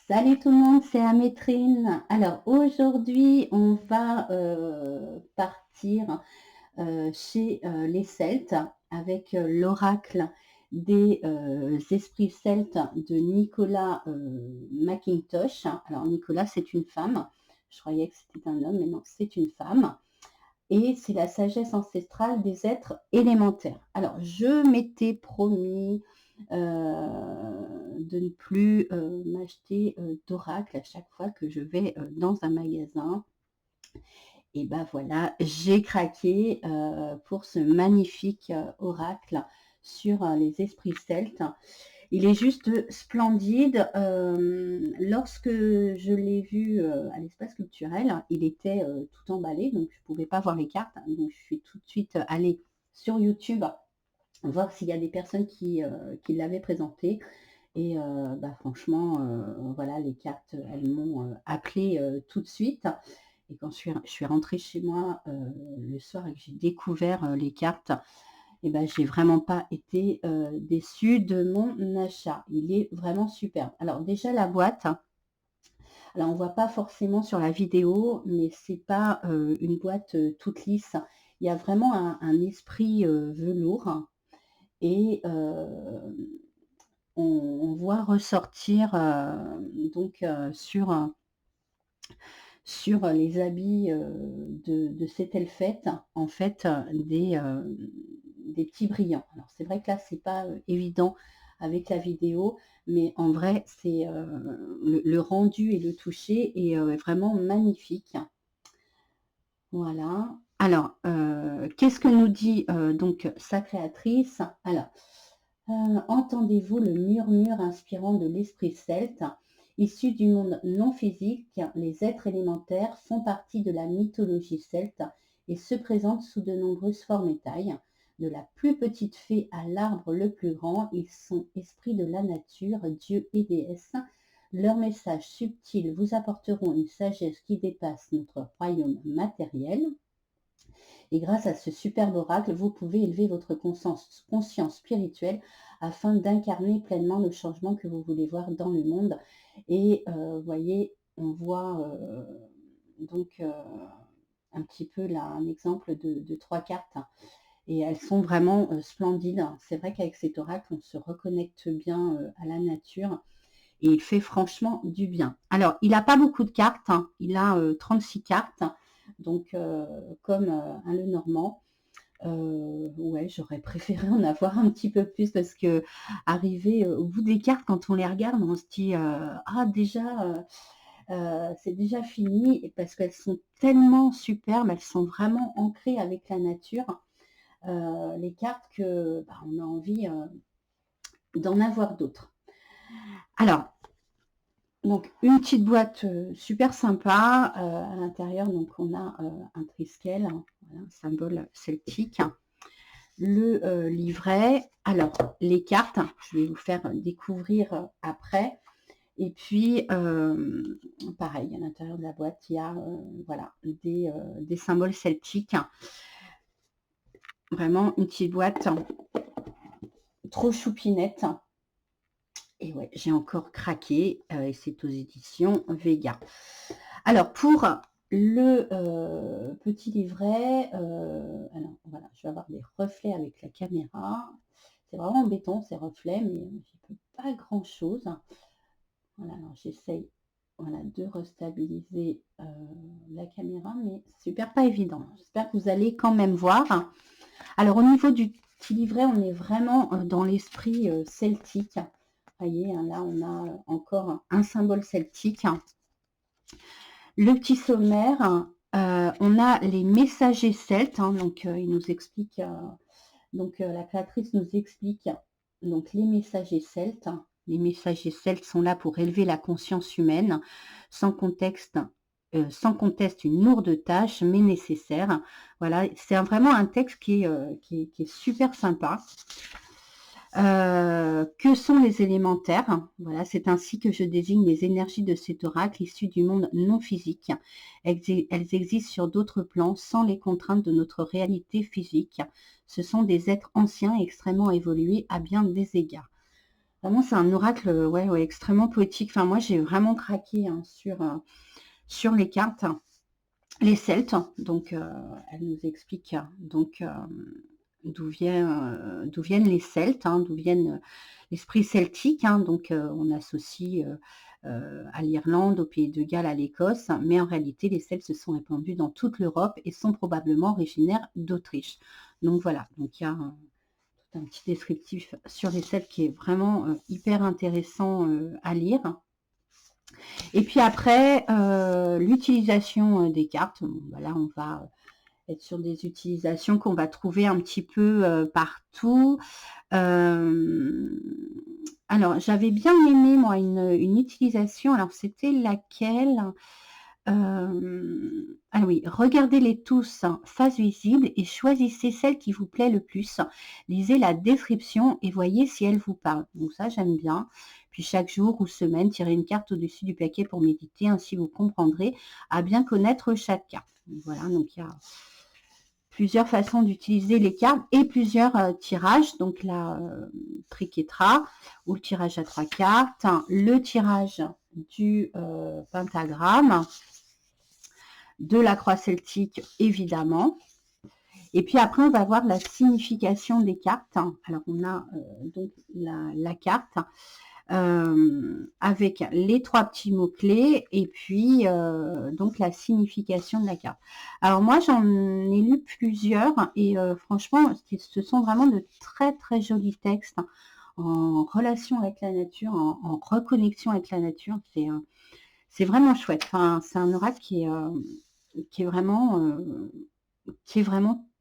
Salut tout le monde, c'est Amétrine. Alors aujourd'hui, on va partir chez les Celtes avec l'oracle des esprits celtes de Nicolas Mackintosh. Alors Nicolas, c'est une femme. Je croyais que c'était un homme, mais non, c'est une femme. Et c'est la sagesse ancestrale des êtres élémentaires. Alors, je m'étais promis de ne plus m'acheter d'oracle à chaque fois que je vais dans un magasin. Et ben voilà, j'ai craqué pour ce magnifique oracle sur les esprits celtes. Il est juste splendide. Lorsque je l'ai vu à l'espace culturel, il était tout emballé, donc je ne pouvais pas voir les cartes. Donc je suis tout de suite allée sur YouTube voir s'il y a des personnes qui l'avaient présenté. Et franchement, voilà, les cartes, elles m'ont appelé tout de suite. Et quand je suis rentrée chez moi le soir et que j'ai découvert les cartes, et ben, j'ai vraiment pas été déçue de mon achat. Il est vraiment superbe. Alors déjà la boîte, alors on voit pas forcément sur la vidéo, mais c'est pas une boîte toute lisse. Il y a vraiment un esprit velours et on voit ressortir donc sur les habits de cette elfette, en fait, des petits brillants. Alors c'est vrai que là, c'est pas évident avec la vidéo, mais en vrai, c'est le rendu et le toucher est vraiment magnifique. Voilà. Alors, qu'est-ce que nous dit donc sa créatrice? Alors, entendez-vous le murmure inspirant de l'esprit celte? Issus du monde non physique, les êtres élémentaires font partie de la mythologie celte et se présentent sous de nombreuses formes et tailles. De la plus petite fée à l'arbre le plus grand, ils sont esprits de la nature, dieux et déesses. Leurs messages subtils vous apporteront une sagesse qui dépasse notre royaume matériel. Et grâce à ce superbe oracle, vous pouvez élever votre conscience spirituelle afin d'incarner pleinement le changement que vous voulez voir dans le monde. Et vous voyez, on voit donc un petit peu là un exemple de 3 cartes. Et elles sont vraiment splendides. C'est vrai qu'avec cet oracle, on se reconnecte bien à la nature. Et il fait franchement du bien. Alors, il n'a pas beaucoup de cartes. Hein. Il a 36 cartes. Donc, comme un Lenormand. Ouais, j'aurais préféré en avoir un petit peu plus parce que arriver au bout des cartes, quand on les regarde, on se dit ah déjà c'est déjà fini parce qu'elles sont tellement superbes, elles sont vraiment ancrées avec la nature, les cartes que on a envie d'en avoir d'autres. Alors, donc une petite boîte super sympa à l'intérieur. Donc on a un triskel, hein, voilà, un symbole celtique. Le livret. Alors, les cartes, je vais vous faire découvrir après. Et puis, pareil, à l'intérieur de la boîte, il y a voilà, des symboles celtiques. Vraiment une petite boîte trop choupinette. Et ouais, j'ai encore craqué. Et c'est aux éditions Vega. Alors, pour le petit livret, alors voilà, je vais avoir des reflets avec la caméra. C'est vraiment embêtant ces reflets, mais j'y peux pas grand chose. Voilà, alors j'essaye voilà, de restabiliser la caméra, mais c'est super pas évident. J'espère que vous allez quand même voir. Alors au niveau du petit livret, on est vraiment dans l'esprit celtique. Vous voyez, hein, là on a encore un symbole celtique. Le petit sommaire, on a les messagers celtes, hein, donc il nous explique, la créatrice nous explique donc les messagers celtes. Les messagers celtes sont là pour élever la conscience humaine, sans conteste une lourde tâche, mais nécessaire. Voilà, c'est vraiment un texte qui est super sympa. Que sont les élémentaires? Voilà, c'est ainsi que je désigne les énergies de cet oracle issues du monde non physique. Elles existent sur d'autres plans sans les contraintes de notre réalité physique. Ce sont des êtres anciens et extrêmement évolués à bien des égards. Vraiment, c'est un oracle, ouais, ouais, extrêmement poétique. Enfin, moi, j'ai vraiment craqué hein, sur les cartes. Les Celtes, donc elle nous explique donc d'où viennent les Celtes, hein, d'où viennent l'esprit celtique, hein, donc on associe à l'Irlande, au Pays de Galles, à l'Écosse, mais en réalité les Celtes se sont répandus dans toute l'Europe et sont probablement originaires d'Autriche. Donc voilà, donc il y a tout un petit descriptif sur les Celtes qui est vraiment hyper intéressant à lire. Et puis après, l'utilisation des cartes. Bon, bah là, on va être sur des utilisations qu'on va trouver un petit peu partout. Alors, j'avais bien aimé, moi, une utilisation. Alors, c'était laquelle? Ah oui, regardez-les tous face visible et choisissez celle qui vous plaît le plus. Lisez la description et voyez si elle vous parle. Donc ça, j'aime bien. Puis chaque jour ou semaine, tirez une carte au-dessus du paquet pour méditer. Ainsi, vous comprendrez à bien connaître chaque carte. Voilà, donc il y a plusieurs façons d'utiliser les cartes et plusieurs tirages. Donc la triquetra ou le tirage à 3 cartes, le tirage du pentagramme, de la croix celtique évidemment. Et puis après, on va voir la signification des cartes. Alors, on a donc la carte avec les 3 petits mots-clés et puis donc la signification de la carte. Alors moi, j'en ai lu plusieurs et franchement, ce sont vraiment de très très jolis textes en relation avec la nature, en reconnexion avec la nature. C'est vraiment chouette. Enfin, c'est un oracle qui est vraiment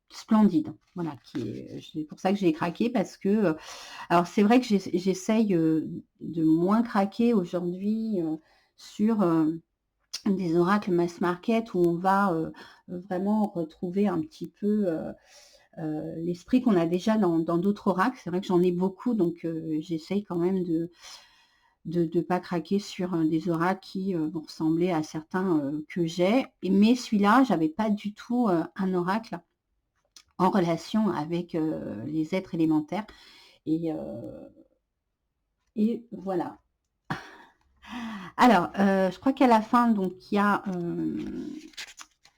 splendide. Voilà, c'est pour ça que j'ai craqué parce que, alors c'est vrai que j'essaye de moins craquer aujourd'hui sur des oracles mass market où on va vraiment retrouver un petit peu l'esprit qu'on a déjà dans d'autres oracles. C'est vrai que j'en ai beaucoup, donc j'essaye quand même de ne pas craquer sur des oracles qui vont ressembler à certains que j'ai. Mais celui-là, j'avais pas du tout un oracle en relation avec les êtres élémentaires. Et, et voilà. Alors, je crois qu'à la fin, donc il y a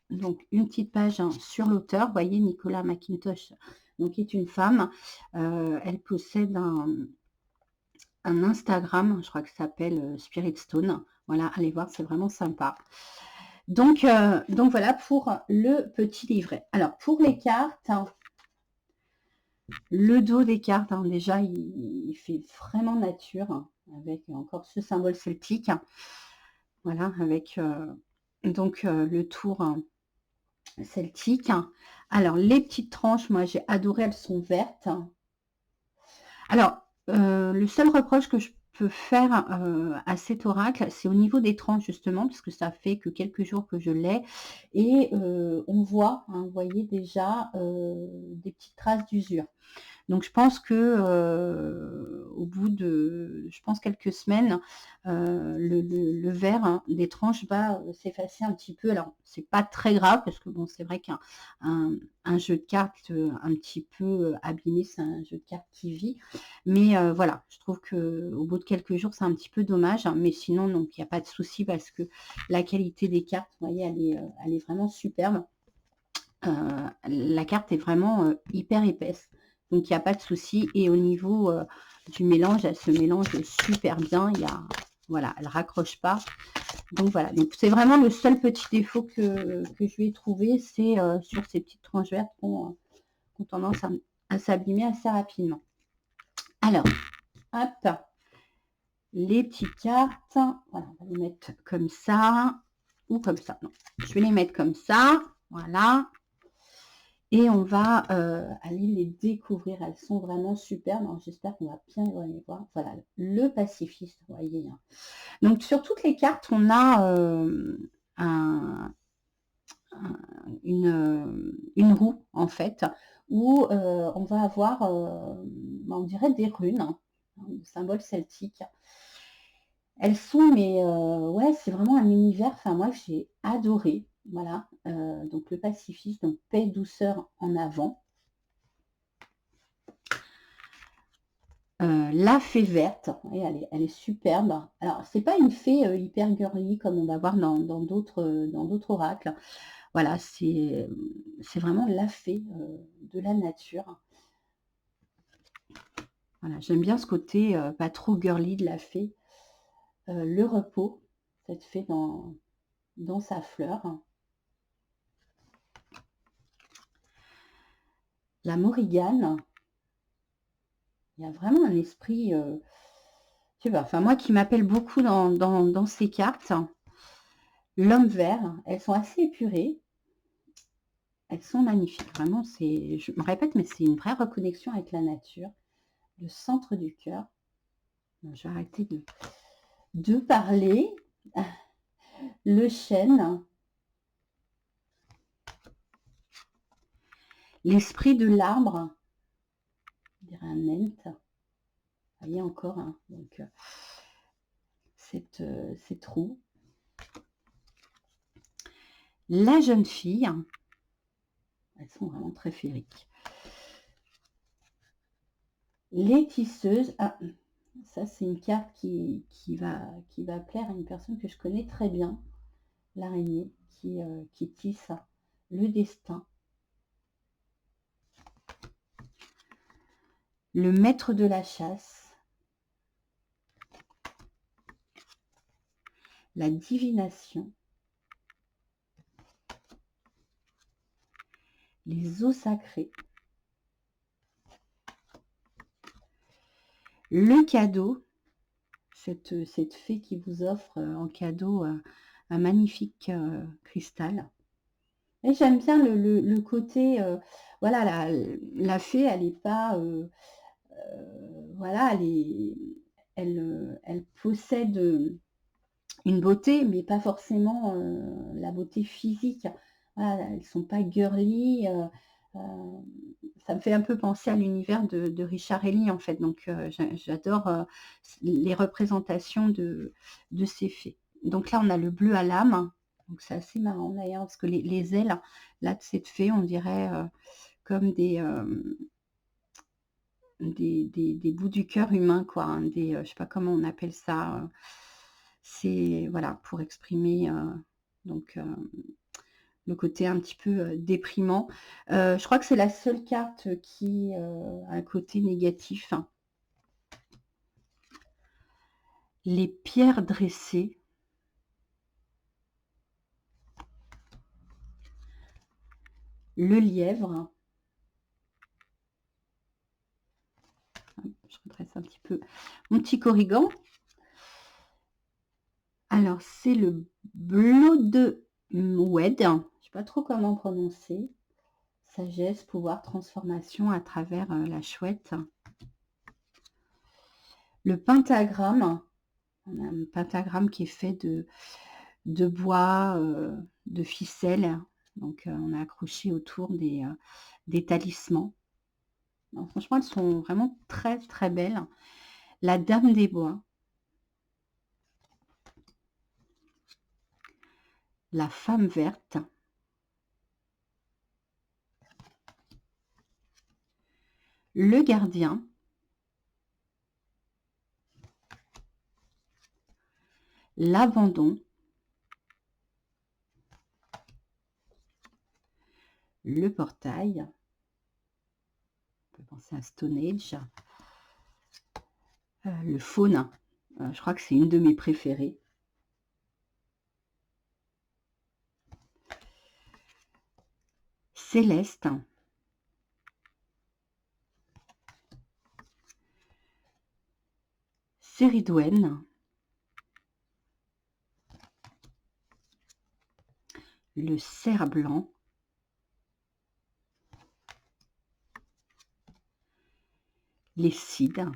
donc une petite page sur l'auteur. Vous voyez, Nicola McIntosh, donc est une femme. Elle possède un Instagram, je crois que ça s'appelle Spirit Stone. Voilà, allez voir, c'est vraiment sympa. Donc voilà pour le petit livret. Alors, pour les cartes, le dos des cartes, hein, déjà, il fait vraiment nature, avec encore ce symbole celtique. Voilà, avec donc le tour celtique. Alors, les petites tranches, moi, j'ai adoré, elles sont vertes. Alors, le seul reproche que je peux faire à cet oracle, c'est au niveau des tranches, justement, parce que ça fait que quelques jours que je l'ai. Et on voit, hein, vous voyez déjà, des petites traces d'usure. Donc je pense que au bout de, je pense quelques semaines, le vert hein, des tranches va s'effacer un petit peu. Alors c'est pas très grave parce que bon, c'est vrai qu'un jeu de cartes un petit peu abîmé, c'est un jeu de cartes qui vit. Mais voilà, je trouve que au bout de quelques jours, c'est un petit peu dommage. Hein, mais sinon, donc il n'y a pas de souci parce que la qualité des cartes, vous voyez, elle est vraiment superbe. La carte est vraiment hyper épaisse. Donc, il n'y a pas de souci. Et au niveau du mélange, elle se mélange super bien. Voilà, elle ne raccroche pas. Donc, voilà. Donc, c'est vraiment le seul petit défaut que je lui ai trouvé. C'est sur ces petites tranches vertes qui ont tendance à s'abîmer assez rapidement. Alors, hop. Les petites cartes. Voilà, on va les mettre comme ça. Ou comme ça. Non, je vais les mettre comme ça. Voilà. Et on va aller les découvrir. Elles sont vraiment superbes. J'espère qu'on va bien les voir. Voilà, le pacifiste, vous voyez. Hein. Donc, sur toutes les cartes, on a une roue, en fait, où on va avoir, on dirait des runes, hein, des symboles celtiques. Elles sont, mais ouais, c'est vraiment un univers. Enfin, moi, j'ai adoré. Voilà, donc le pacifiste, donc paix, douceur en avant. La fée verte, et elle est superbe. Alors, c'est pas une fée hyper girly comme on va voir dans d'autres oracles. Voilà, c'est vraiment la fée de la nature. Voilà, j'aime bien ce côté pas trop girly de la fée. Le repos, cette fée dans sa fleur. La morigane, il y a vraiment un esprit, je sais pas, enfin moi qui m'appelle beaucoup dans ces cartes. L'homme vert, elles sont assez épurées. Elles sont magnifiques, vraiment, je me répète, mais c'est une vraie reconnexion avec la nature. Le centre du cœur. Bon, je vais arrêter de parler. Le chêne. L'esprit de l'arbre. On dirait un ent. Vous voyez encore, hein, donc, cette roue. La jeune fille. Elles sont vraiment très féeriques. Les tisseuses. Ah, ça, c'est une carte qui va plaire à une personne que je connais très bien. L'araignée qui tisse le destin. Le maître de la chasse. La divination. Les eaux sacrées. Le cadeau. Cette fée qui vous offre en cadeau un magnifique cristal. Et j'aime bien le côté, voilà, la fée, elle n'est pas, voilà, elle possède une beauté, mais pas forcément la beauté physique. Voilà, elles ne sont pas girly. Ça me fait un peu penser à l'univers de Richard Ellie, en fait. Donc, j'adore les représentations de ces fées. Donc là, on a le bleu à l'âme. Donc, c'est assez marrant d'ailleurs, parce que les ailes, là, de cette fée, on dirait comme des bouts du cœur humain, quoi, hein, je sais pas comment on appelle ça. C'est voilà, pour exprimer donc le côté un petit peu déprimant. Je crois que c'est la seule carte qui a un côté négatif. Les pierres dressées. Le lièvre. Je redresse un petit peu mon petit corrigan. Alors, c'est le Bloodwed. Je ne sais pas trop comment prononcer. Sagesse, pouvoir, transformation à travers la chouette. Le pentagramme. On a un pentagramme qui est fait de bois, de ficelle. Donc, on a accroché autour des talismans. Non, franchement, elles sont vraiment très, très belles. La dame des bois. La femme verte. Le gardien. L'abandon. Le portail. On peut penser à Stone Age. Le faune. Je crois que c'est une de mes préférées. Céleste. Céridouenne. Le cerf blanc. Les cides.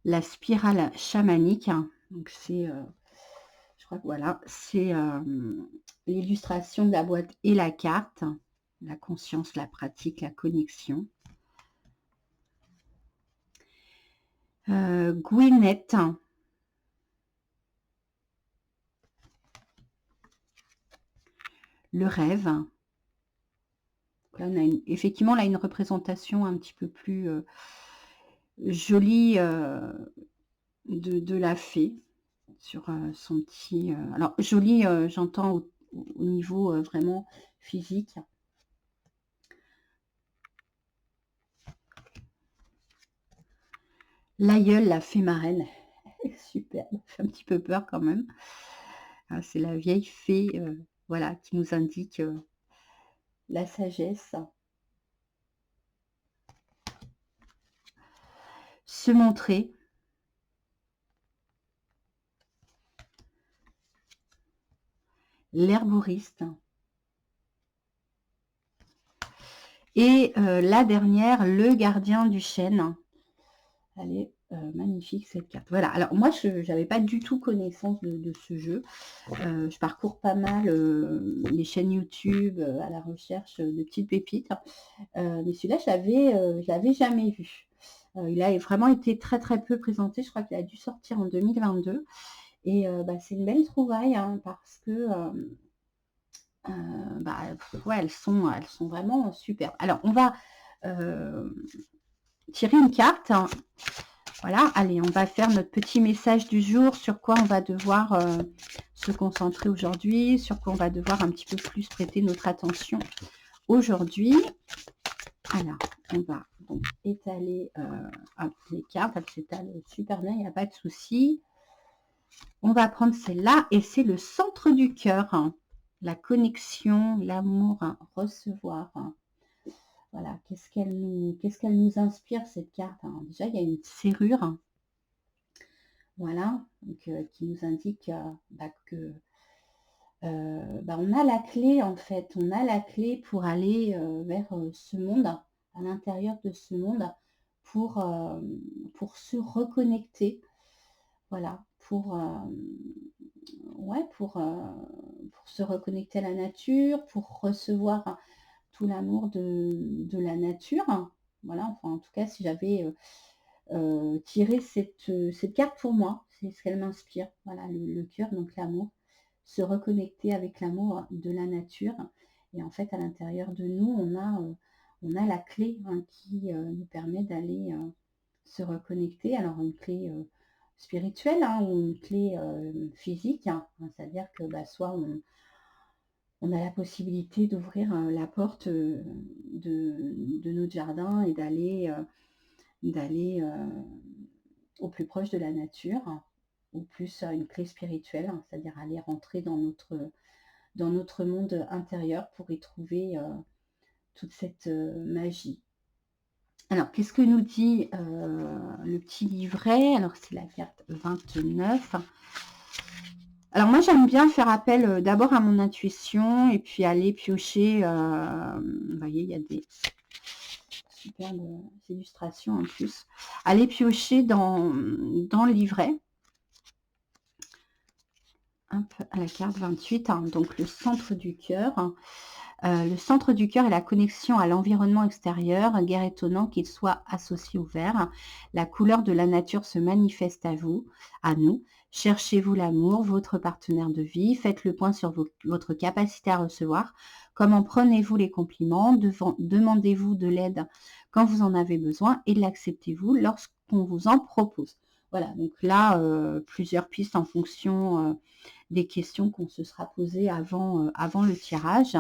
La spirale chamanique. Donc c'est, je crois que voilà, c'est l'illustration de la boîte et la carte. La conscience, la pratique, la connexion. Gouinette. Le rêve. là, on a effectivement là une représentation un petit peu plus jolie de la fée sur son petit. Alors jolie, j'entends au niveau vraiment physique. L'aïeul, la fée marraine, superbe, fait un petit peu peur quand même. Ah, c'est la vieille fée, voilà, qui nous indique la sagesse. Se montrer. L'herboriste. Et la dernière, le gardien du chêne. Elle est magnifique cette carte. Voilà, alors moi je n'avais pas du tout connaissance de ce jeu. Je parcours pas mal les chaînes YouTube à la recherche de petites pépites. Mais celui-là, je l'avais jamais vu. Il a vraiment été très très peu présenté. Je crois qu'il a dû sortir en 2022. Et c'est une belle trouvaille hein, parce que ouais, elles sont vraiment super. Alors, on va tirer une carte. Hein. Voilà, allez, on va faire notre petit message du jour sur quoi on va devoir se concentrer aujourd'hui, sur quoi on va devoir un petit peu plus prêter notre attention aujourd'hui. Alors, on va donc étaler les cartes. Elles s'étalent super bien, il n'y a pas de souci. On va prendre celle-là et c'est le centre du cœur. Hein. La connexion, l'amour, hein, recevoir. Hein. Voilà, qu'est-ce qu'elle nous inspire cette carte hein. Déjà, il y a une serrure. Hein. Voilà, donc, qui nous indique que on a la clé en fait. On a la clé pour aller vers ce monde, à l'intérieur de ce monde, pour se reconnecter. Voilà, pour se reconnecter à la nature, pour recevoir tout l'amour de la nature. Voilà, enfin en tout cas, si j'avais tiré cette carte pour moi, c'est ce qu'elle m'inspire. Voilà, le cœur, donc l'amour, se reconnecter avec l'amour de la nature. Et en fait, à l'intérieur de nous, on a la clé hein, qui nous permet d'aller se reconnecter. Alors une clé spirituelle hein, ou une clé physique, hein, c'est-à-dire que soit on a la possibilité d'ouvrir la porte de notre jardin et d'aller au plus proche de la nature, hein, ou plus une clé spirituelle, hein, c'est-à-dire aller rentrer dans notre monde intérieur pour y trouver toute cette magie. Alors, qu'est-ce que nous dit le petit livret? Alors, c'est la carte 29. Alors, moi, j'aime bien faire appel d'abord à mon intuition et puis aller piocher. Vous voyez, il y a des superbes illustrations en plus. Aller piocher dans le livret. Un peu à la carte 28, hein, donc le centre du cœur. Le centre du cœur est la connexion à l'environnement extérieur, guère étonnant qu'il soit associé au vert. La couleur de la nature se manifeste à vous, à nous. Cherchez-vous l'amour, votre partenaire de vie, faites le point sur votre capacité à recevoir. Comment prenez-vous les compliments, demandez-vous de l'aide quand vous en avez besoin et l'acceptez-vous lorsqu'on vous en propose. Voilà, donc là, plusieurs pistes en fonction des questions qu'on se sera posées avant le tirage.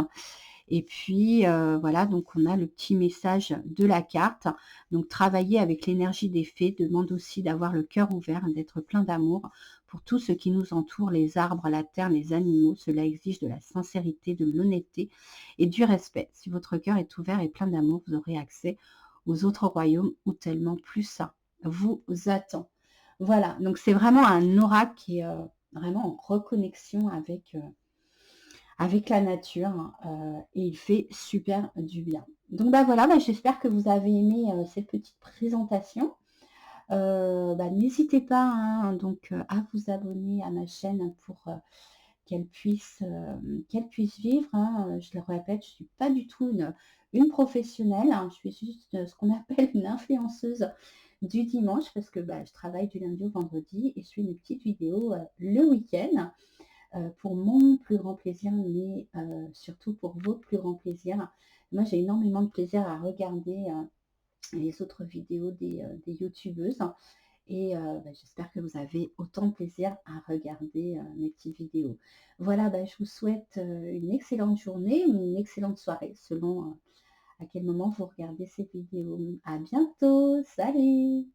Et puis, voilà, donc on a le petit message de la carte. Donc, travailler avec l'énergie des fées demande aussi d'avoir le cœur ouvert, d'être plein d'amour pour tout ce qui nous entoure, les arbres, la terre, les animaux. Cela exige de la sincérité, de l'honnêteté et du respect. Si votre cœur est ouvert et plein d'amour, vous aurez accès aux autres royaumes où tellement plus ça vous attend. Voilà, donc c'est vraiment un oracle qui est vraiment en reconnexion avec la nature et il fait super du bien. Donc voilà, j'espère que vous avez aimé cette petite présentation. N'hésitez pas hein, donc à vous abonner à ma chaîne pour qu'elle puisse vivre. Hein. Je le répète, je ne suis pas du tout une professionnelle. Hein. Je suis juste ce qu'on appelle une influenceuse du dimanche parce que je travaille du lundi au vendredi et je fais mes petites vidéos le week-end. Pour mon plus grand plaisir, mais surtout pour votre plus grand plaisir. Moi, j'ai énormément de plaisir à regarder, les autres vidéos des youtubeuses et j'espère que vous avez autant de plaisir à regarder, mes petites vidéos. Voilà, je vous souhaite, une excellente journée ou une excellente soirée selon, à quel moment vous regardez ces vidéos. À bientôt, salut!